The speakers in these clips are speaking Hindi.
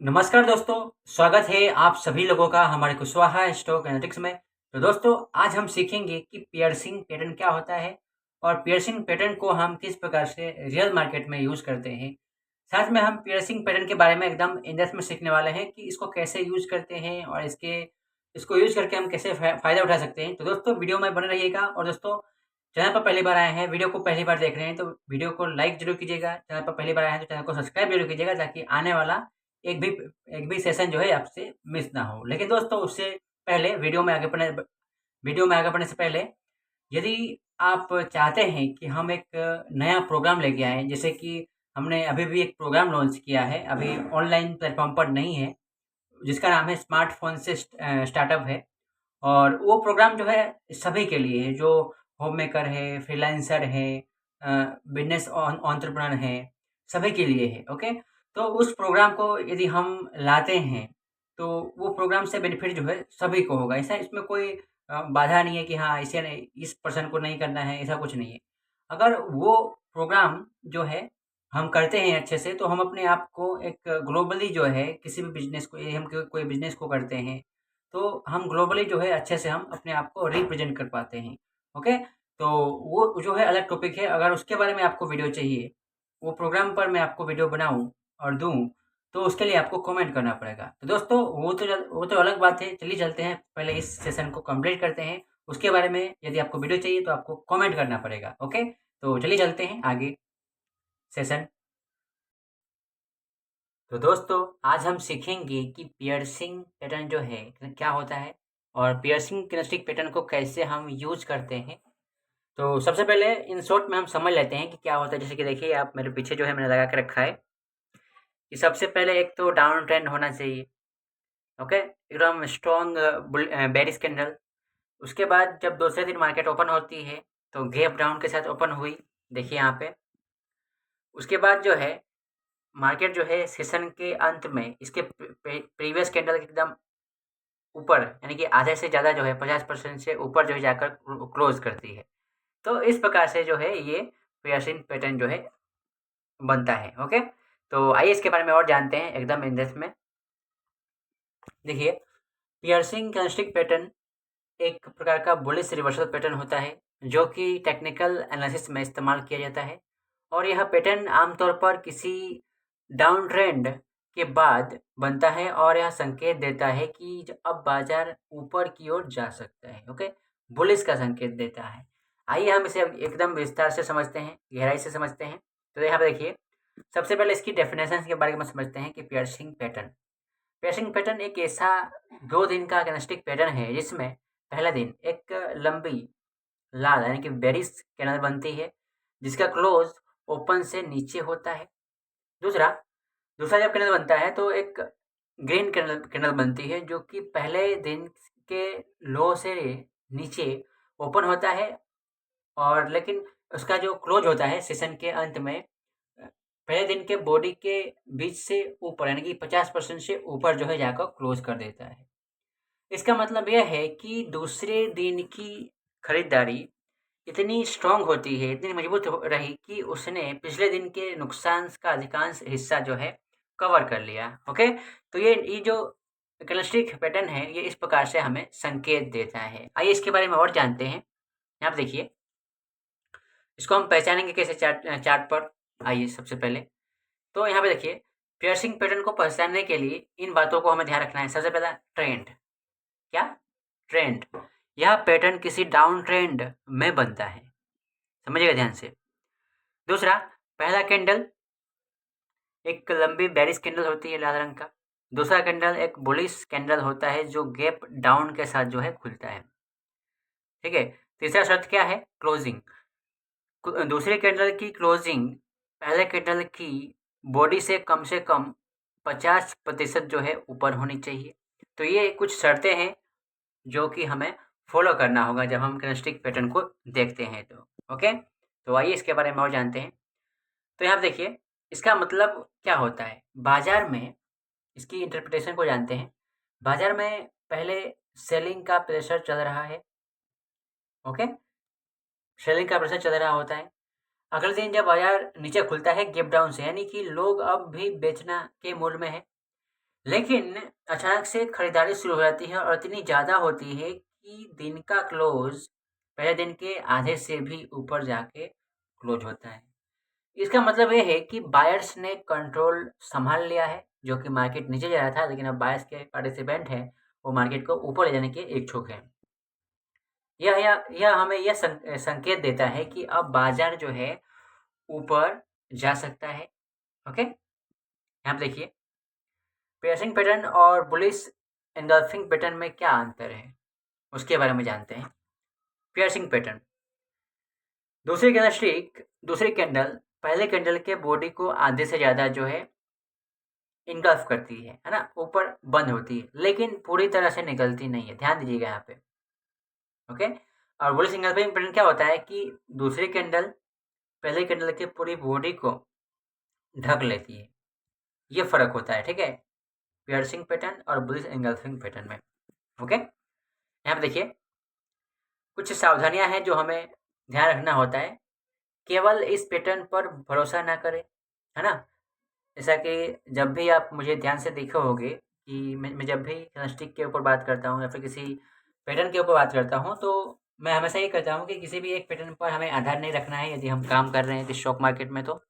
नमस्कार दोस्तों, स्वागत है आप सभी लोगों का हमारे कुशवाहा स्टॉक एनालिटिक्स में। तो दोस्तों, आज हम सीखेंगे कि पियर्सिंग पैटर्न क्या होता है और पियर्सिंग पैटर्न को हम किस प्रकार से रियल मार्केट में यूज़ करते हैं। साथ में हम पियर्सिंग पैटर्न के बारे में एकदम इन डेप्थ में सीखने वाले हैं कि इसको कैसे यूज़ करते हैं और इसको यूज़ करके हम कैसे फ़ायदा उठा सकते हैं। तो दोस्तों, वीडियो में बने रहिएगा और दोस्तों, चैनल पर पहली बार आए हैं, वीडियो को पहली बार देख रहे हैं तो वीडियो को लाइक ज़रूर कीजिएगा। चैनल पर पहली बार आए हैं तो चैनल को सब्सक्राइब ज़रूर कीजिएगा ताकि आने वाला एक भी एक भी सेशन जो है आपसे मिस ना हो। लेकिन दोस्तों, उससे पहले वीडियो में आगे बढ़ने से पहले यदि आप चाहते हैं कि हम एक नया प्रोग्राम लेके आएँ, जैसे कि हमने अभी भी एक प्रोग्राम लॉन्च किया है, अभी ऑनलाइन प्लेटफ़ॉर्म पर नहीं है, जिसका नाम है स्मार्टफ़ोन से स्टार्टअप है। और वो प्रोग्राम जो है सभी के लिए है, जो होम मेकर है, फ्रीलांसर है, बिज़नेस एंटरप्रेन्योर है, सभी के लिए है, ओके? तो उस प्रोग्राम को यदि हम लाते हैं, तो वो प्रोग्राम से बेनिफिट जो है सभी को होगा। ऐसा इसमें कोई बाधा नहीं है कि हाँ, इसे नहीं इस पर्सन को नहीं करना है, ऐसा कुछ नहीं है। अगर वो प्रोग्राम जो है हम करते हैं अच्छे से, तो हम अपने आप को एक ग्लोबली जो है किसी भी बिज़नेस को, यदि हम कोई बिज़नेस को करते हैं, तो हम ग्लोबली जो है अच्छे से हम अपने आप को रिप्रेजेंट कर पाते हैं। ओके? तो वो जो है अलग टॉपिक है। अगर उसके बारे में आपको वीडियो चाहिए, वो प्रोग्राम पर मैं आपको वीडियो बनाऊँ और दूँ, तो उसके लिए आपको कमेंट करना पड़ेगा। तो दोस्तों, वो तो अलग बात है। चलिए चलते हैं, पहले इस सेशन को कंप्लीट करते हैं। उसके बारे में यदि आपको वीडियो चाहिए तो आपको कमेंट करना पड़ेगा। ओके? तो चलिए चलते हैं आगे सेशन। तो दोस्तों, आज हम सीखेंगे कि पियर्सिंग पैटर्न जो है क्या होता है और पियर्सिंग किनेस्टिक पैटर्न को कैसे हम यूज़ करते हैं। तो सबसे पहले इन शॉर्ट में हम समझ लेते हैं कि क्या होता है। जैसे कि देखिए, आप मेरे पीछे जो है मैंने लगा के रखा है कि सबसे पहले एक तो डाउन ट्रेंड होना चाहिए। ओके, एकदम स्ट्रॉन्ग बेरिश कैंडल। उसके बाद जब दूसरे दिन मार्केट ओपन होती है तो गैप डाउन के साथ ओपन हुई, देखिए यहाँ पे। उसके बाद जो है मार्केट जो है सेशन के अंत में इसके प्रीवियस कैंडल के एकदम ऊपर, यानी कि आधे से ज़्यादा जो है 50% से ऊपर जो है जाकर क्लोज करती है। तो इस प्रकार से जो है ये पियर्सिंग पैटर्न जो है बनता है। ओके, तो आइए इसके बारे में और जानते हैं एकदम इन डेप्थ में। देखिए, पियर्सिंग कैंडलस्टिक पैटर्न एक प्रकार का बुलिश रिवर्सल पैटर्न होता है जो कि टेक्निकल एनालिसिस में इस्तेमाल किया जाता है। और यह पैटर्न आमतौर पर किसी डाउन ट्रेंड के बाद बनता है और यह संकेत देता है कि अब बाजार ऊपर की ओर जा सकता है। ओके, बुलिश का संकेत देता है। आइए हम इसे अब एकदम विस्तार से समझते हैं, गहराई से समझते हैं। तो यहाँ पे देखिए, सबसे पहले इसकी डेफिनेशन के बारे में समझते हैं कि पियर्सिंग पैटर्न। पियर्सिंग पैटर्न एक ऐसा 2 दिन का कैंडलस्टिक पैटर्न है जिसमें पहला दिन एक लंबी लाल यानी कि बेरिश कैंडल बनती है जिसका क्लोज ओपन से नीचे होता है। दूसरा दूसरा जब कैंडल बनता है तो एक ग्रीन कैंडल कैंडल बनती है जो कि पहले दिन के लो से नीचे ओपन होता है, और लेकिन उसका जो क्लोज होता है सेशन के अंत में पहले दिन के बॉडी के बीच से ऊपर, यानी कि 50% से ऊपर जो है जाकर क्लोज कर देता है। इसका मतलब यह है कि दूसरे दिन की खरीदारी इतनी स्ट्रांग होती है, इतनी मजबूत रही कि उसने पिछले दिन के नुकसान का अधिकांश हिस्सा जो है कवर कर लिया। ओके, तो ये जो कैंडलस्टिक पैटर्न है ये इस प्रकार से हमें संकेत देता है। आइए इसके बारे में और जानते हैं। यहाँ पे देखिए, इसको हम पहचानेंगे कैसे चार्ट चार्ट पर। आइए सबसे पहले तो यहाँ पे देखिए, पियर्सिंग पैटर्न को पहचानने के लिए इन बातों को हमें ध्यान रखना है। सबसे पहला ट्रेंड, क्या? ट्रेंड। यह पैटर्न किसी डाउन ट्रेंड में बनता है, समझिएगा ध्यान से। दूसरा, पहला कैंडल एक लंबी बेरिश कैंडल होती है लाल रंग का। दूसरा कैंडल एक बुलिश कैंडल होता है जो गैप डाउन के साथ जो है खुलता है। ठीक है। तीसरा शर्त क्या है? क्लोजिंग। दूसरे कैंडल की क्लोजिंग पहले कैंडल की बॉडी से कम 50% जो है ऊपर होनी चाहिए। तो ये कुछ शर्तें हैं जो कि हमें फॉलो करना होगा जब हम कैंडलस्टिक पैटर्न को देखते हैं तो। ओके, तो आइए इसके बारे में और जानते हैं। तो यहाँ पे देखिए, इसका मतलब क्या होता है बाजार में, इसकी इंटरप्रिटेशन को जानते हैं। बाजार में पहले सेलिंग का प्रेशर चल रहा है। ओके, सेलिंग का प्रेशर चल रहा होता है। अगले दिन जब बाजार नीचे खुलता है गैप डाउन से, यानी कि लोग अब भी बेचना के मूड में है, लेकिन अचानक से खरीदारी शुरू हो जाती है और इतनी ज़्यादा होती है कि दिन का क्लोज़ पहले दिन के आधे से भी ऊपर जाके क्लोज़ होता है। इसका मतलब ये है कि बायर्स ने कंट्रोल सँभाल लिया है, जो कि मार्केट नीचे जा रहा था, लेकिन अब बायर्स के पार्टिसिपेंट हैं, वो मार्केट को ऊपर ले जाने के इच्छुक हैं। यह हमें यह संकेत देता है कि अब बाज़ार जो है ऊपर जा सकता है। ओके? यहाँ पे देखिए, पियर्सिंग पैटर्न और बुलिश एंगल्फिंग पैटर्न में क्या अंतर है, उसके बारे में जानते हैं। पियर्सिंग पैटर्न, दूसरी कैंडल पहले कैंडल के बॉडी को आधे से ज़्यादा जो है इनगल्फ करती है ना? ऊपर बंद होती है, लेकिन पूरी तरह से निकलती नहीं है। ध्यान दीजिएगा यहाँ पे। ओके? और बुलिश एंगल्फिंग पैटर्न क्या होता है कि दूसरी कैंडल पहले कैंडल की पूरी बॉडी को ढक लेती है। ये फ़र्क होता है, ठीक है? पियर्सिंग पैटर्न और बुलिश एंगल्फिंग पैटर्न में। ओके? यहाँ पे देखिए, कुछ सावधानियाँ हैं जो हमें ध्यान रखना होता है। केवल इस पैटर्न पर भरोसा ना करें, है ना? जैसा कि जब भी आप मुझे ध्यान से देखे होंगे कि मैं जब भी कैंडलस्टिक के ऊपर बात करता हूँ या फिर किसी पैटर्न के ऊपर बात करता हूँ, तो मैं हमेशा ये करता हूँ कि किसी भी एक पैटर्न पर हमें आधार नहीं रखना है यदि हम काम कर रहे हैं इस स्टॉक मार्केट में तो।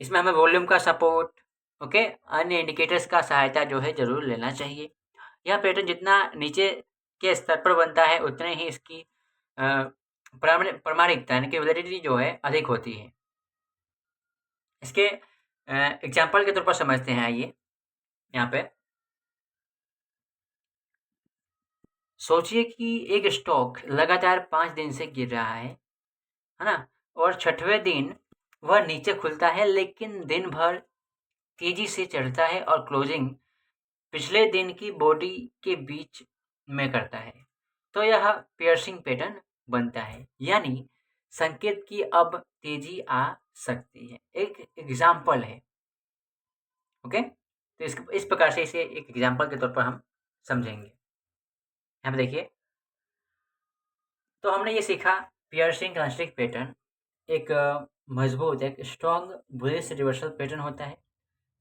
इसमें हमें वॉल्यूम का सपोर्ट, ओके, अन्य इंडिकेटर्स का सहायता जो है ज़रूर लेना चाहिए। यह पैटर्न जितना नीचे के स्तर पर बनता है, उतने ही इसकी प्रामाणिकता यानी कि वैलिडिटी जो है अधिक होती है। इसके एग्जाम्पल के तौर पर समझते हैं, आइए यहाँ पे। सोचिए कि एक स्टॉक लगातार 5 दिन से गिर रहा है ना? और छठवें दिन वह नीचे खुलता है, लेकिन दिन भर तेजी से चढ़ता है और क्लोजिंग पिछले दिन की बॉडी के बीच में करता है। तो यह पियर्सिंग पैटर्न बनता है, यानी संकेत की अब तेजी आ सकती है। एक एग्जाम्पल है। ओके? तो इस प्रकार से इसे एक एग्जाम्पल के तौर पर हम समझेंगे। यहाँ पे देखिए, तो हमने ये सीखा पियर्सिंग कैंडलस्टिक पैटर्न एक मजबूत, एक स्ट्रॉन्ग बुलिश रिवर्सल पैटर्न होता है,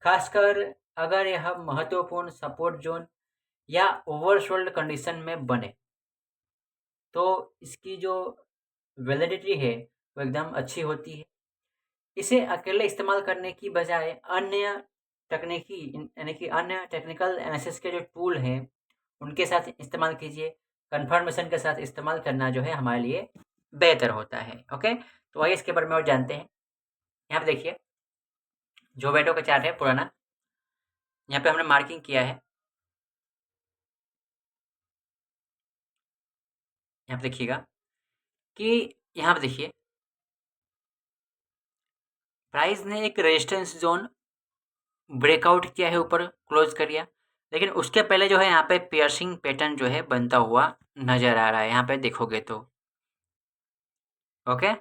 खासकर अगर यह महत्वपूर्ण सपोर्ट जोन या ओवरसोल्ड कंडीशन में बने। तो इसकी जो वैलिडिटी है वो एकदम अच्छी होती है। इसे अकेले इस्तेमाल करने की बजाय अन्य तकनीकी यानी कि अन्य टेक्निकल एनालिसिस के जो टूल हैं उनके साथ इस्तेमाल कीजिए। कन्फर्मेशन के साथ इस्तेमाल करना जो है हमारे लिए बेहतर होता है। ओके? तो आइए इसके बारे में और जानते हैं। यहाँ पे देखिए, जोमेटो का चार्ट है पुराना। यहाँ पे हमने मार्किंग किया है। यहाँ पे देखिएगा कि यहाँ पे देखिए, प्राइस ने एक रेजिस्टेंस जोन ब्रेकआउट किया है, ऊपर क्लोज कर दिया, लेकिन उसके पहले जो है यहाँ पे पियर्सिंग पैटर्न जो है बनता हुआ नजर आ रहा है। यहाँ पे देखोगे तो ओके,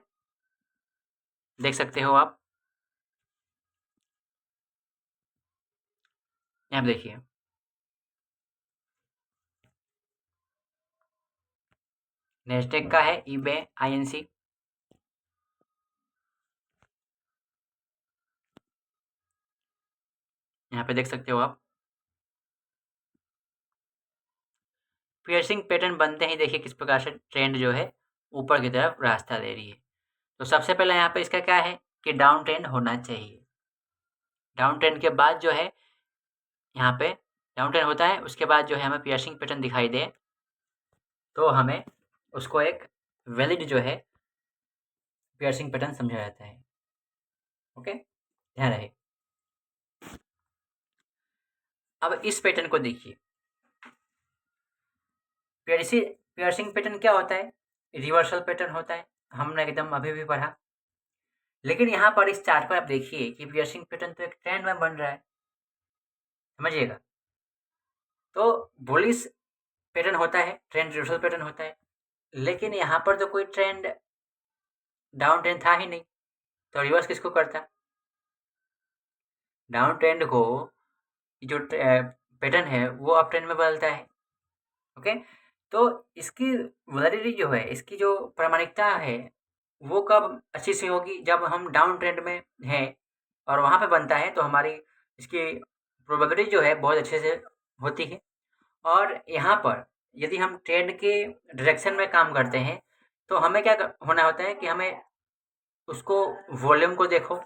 देख सकते हो आप। यहाँ पे देखिए, नेस्डेक का है ईबे आईएनसी। यहाँ पे देख सकते हो आप। पियर्सिंग पैटर्न बनते ही देखिए किस प्रकार से ट्रेंड जो है ऊपर की तरफ रास्ता दे रही है। तो सबसे पहले यहाँ पे इसका क्या है कि डाउन ट्रेंड होना चाहिए। डाउन ट्रेंड के बाद जो है यहाँ पे डाउन ट्रेंड होता है, उसके बाद जो है हमें पियर्सिंग पैटर्न दिखाई दे तो हमें उसको एक वैलिड जो है पियर्सिंग पैटर्न समझा जाता है। ओके, ध्यान रहे। अब इस पैटर्न को देखिए, पियर्सिंग पैटर्न क्या होता है? रिवर्सल पैटर्न होता है, हमने एकदम अभी भी पढ़ा। लेकिन यहाँ पर इस चार्ट पर आप देखिए कि पियर्सिंग पैटर्न तो एक ट्रेंड में बन रहा है, समझिएगा। तो बुलिश पैटर्न होता है, ट्रेंड रिवर्सल पैटर्न होता है, लेकिन यहाँ पर तो कोई ट्रेंड डाउन ट्रेंड था ही नहीं, तो रिवर्स किसको करता? डाउन ट्रेंड को जो पैटर्न है वो अप ट्रेंड में बदलता है। ओके, तो इसकी वैलिडिटी जो है, इसकी जो प्रामाणिकता है वो कब अच्छी सी होगी? जब हम डाउन ट्रेंड में हैं और वहाँ पे बनता है तो हमारी इसकी प्रोबेबिलिटी जो है बहुत अच्छे से होती है। और यहाँ पर यदि हम ट्रेंड के डायरेक्शन में काम करते हैं तो हमें क्या होना होता है कि हमें उसको वॉल्यूम को देखो,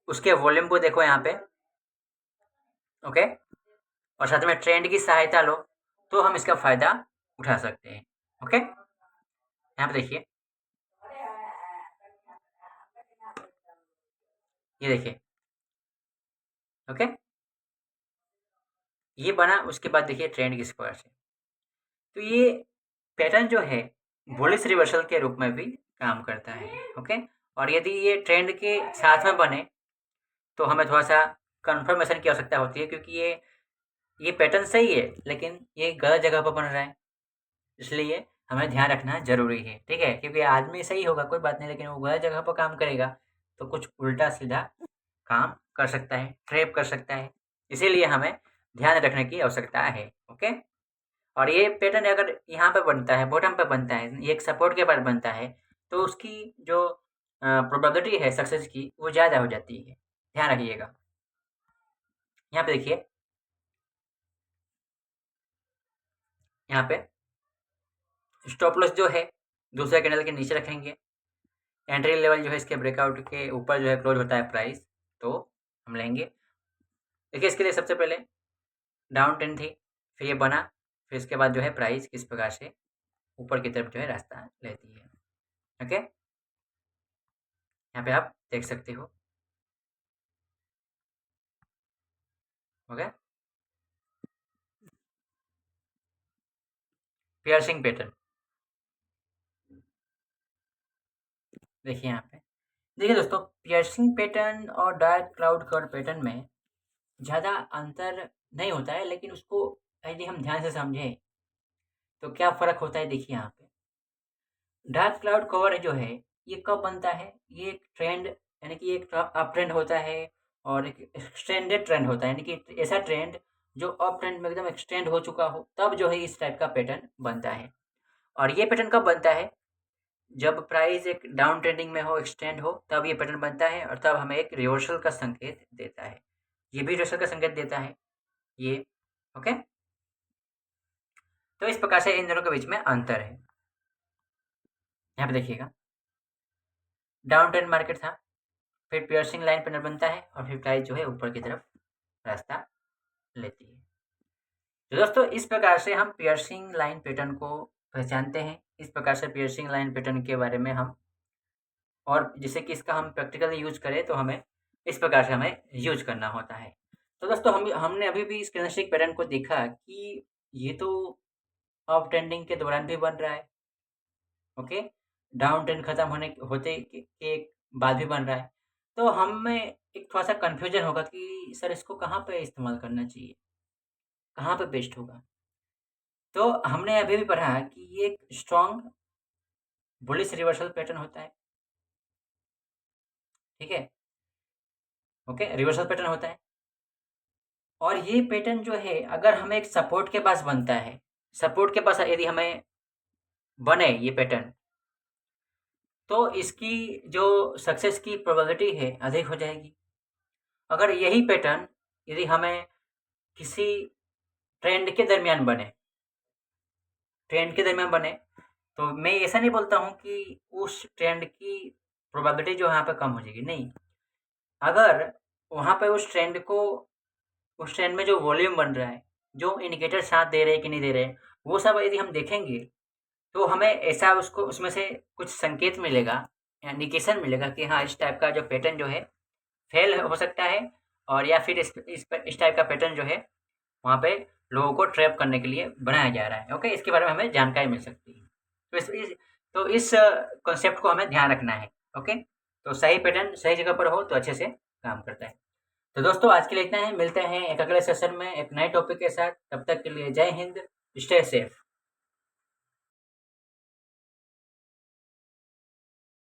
उसके वॉल्यूम को देखो यहाँ पे, ओके, और साथ में ट्रेंड की सहायता लो तो हम इसका फायदा उठा सकते हैं। ओके, यहाँ पे देखिए, ये देखिए, ओके, ये बना। उसके बाद देखिए ट्रेंड किस प्रकार से, तो ये पैटर्न जो है बुलिश रिवर्सल के रूप में भी काम करता है। ओके, और यदि ये ट्रेंड के साथ में बने तो हमें थोड़ा सा कंफर्मेशन की आवश्यकता होती है, क्योंकि ये पैटर्न सही है लेकिन ये गलत जगह पर बन रहा है, इसलिए हमें ध्यान रखना ज़रूरी है। ठीक है, क्योंकि आदमी सही होगा कोई बात नहीं, लेकिन वो गलत जगह पर काम करेगा तो कुछ उल्टा सीधा काम कर सकता है, ट्रैप कर सकता है, इसीलिए हमें ध्यान रखने की आवश्यकता है। ओके, और ये पैटर्न अगर यहाँ पे बनता है, बॉटम पे बनता है, ये एक सपोर्ट के बाद बनता है, तो उसकी जो प्रोबेबिलिटी है सक्सेस की वो ज़्यादा हो जाती है। ध्यान रखिएगा। यहाँ पे देखिए, यहाँ पे स्टॉप लॉस जो है दूसरे कैंडल के नीचे रखेंगे। एंट्री लेवल जो है इसके ब्रेकआउट के ऊपर जो है क्लोज होता है प्राइस, तो हम लेंगे। देखिए, इसके लिए सबसे पहले डाउन ट्रेंड थी, फिर ये बना, फिर इसके बाद जो है प्राइस किस प्रकार से ऊपर की तरफ जो है रास्ता लेती है। ओके, यहाँ पे आप देख सकते हो। ओके, पियर्सिंग पैटर्न देखिए यहाँ पे। देखिए दोस्तों, पियर्सिंग पैटर्न और डार्क क्लाउड कवर पैटर्न में ज़्यादा अंतर नहीं होता है, लेकिन उसको यदि हम ध्यान से समझें तो क्या फ़र्क होता है, देखिए यहाँ पे। डार्क क्लाउड कवर जो है ये कब बनता है, ये एक ट्रेंड, यानी कि एक अप ट्रेंड होता है और एक एक्सटेंडेड ट्रेंड होता है, यानी कि ऐसा ट्रेंड जो अप ट्रेंड में एकदम एक्सटेंड हो चुका हो, तब जो है इस टाइप का पैटर्न बनता है। और ये पैटर्न कब बनता है, जब प्राइस एक डाउन ट्रेंडिंग में हो, एक्सटेंड हो, तब ये पैटर्न बनता है और तब हमें एक रिवर्सल का संकेत देता है। ये भी रिवर्सल का संकेत देता है ये। ओके, तो इस प्रकार से इन दोनों के बीच में अंतर है। यहाँ पे देखिएगा, डाउन ट्रेंड मार्केट था, फिर पियर्सिंग लाइन पैटर्न बनता है और फिर प्राइस जो है ऊपर की तरफ रास्ता लेती है। तो दोस्तों, इस प्रकार से हम पियर्सिंग लाइन पैटर्न को पहचानते हैं। इस प्रकार से पियर्सिंग लाइन पैटर्न के बारे में हम, और जिससे कि इसका हम प्रैक्टिकली यूज करें तो हमें इस प्रकार से हमें यूज करना होता है। तो दोस्तों, हमने अभी भी इस कैंडलस्टिक पैटर्न को देखा कि ये तो अप ट्रेंडिंग के दौरान भी बन रहा है, ओके, डाउन ट्रेंड खत्म होते के बाद भी बन रहा है। तो हमें एक थोड़ा सा कन्फ्यूजन होगा कि सर इसको कहाँ पे इस्तेमाल करना चाहिए, कहाँ पे बेस्ट होगा। तो हमने अभी भी पढ़ा कि ये एक स्ट्रॉन्ग बुलिश रिवर्सल पैटर्न होता है। ठीक है, ओके, रिवर्सल पैटर्न होता है। और ये पैटर्न जो है अगर हमें एक सपोर्ट के पास बनता है, सपोर्ट के पास यदि हमें बने ये पैटर्न, तो इसकी जो सक्सेस की प्रोबेबिलिटी है अधिक हो जाएगी। अगर यही पैटर्न यदि हमें किसी ट्रेंड के दरमियान बने, ट्रेंड के दरमियान बने, तो मैं ऐसा नहीं बोलता हूँ कि उस ट्रेंड की प्रोबेबिलिटी जो है यहाँ पे कम हो जाएगी, नहीं। अगर वहाँ पे उस ट्रेंड में जो वॉल्यूम बन रहा है, जो इंडिकेटर साथ दे रहे हैं कि नहीं दे रहे हैं, वो सब यदि हम देखेंगे तो हमें ऐसा उसमें से कुछ संकेत मिलेगा, इंडिकेशन मिलेगा कि हाँ, इस टाइप का जो पैटर्न जो है फेल हो सकता है, और या फिर इस टाइप का पैटर्न जो है वहाँ पे लोगों को ट्रैप करने के लिए बनाया जा रहा है। ओके, इसके बारे में हमें जानकारी मिल सकती है। तो इस कॉन्सेप्ट को हमें ध्यान रखना है। ओके, तो सही पैटर्न सही जगह पर हो तो अच्छे से काम करता है। तो दोस्तों, आज के लिए इतना है, मिलते हैं एक अगले सेशन में एक नए टॉपिक के साथ। तब तक के लिए जय हिंद, स्टे सेफ।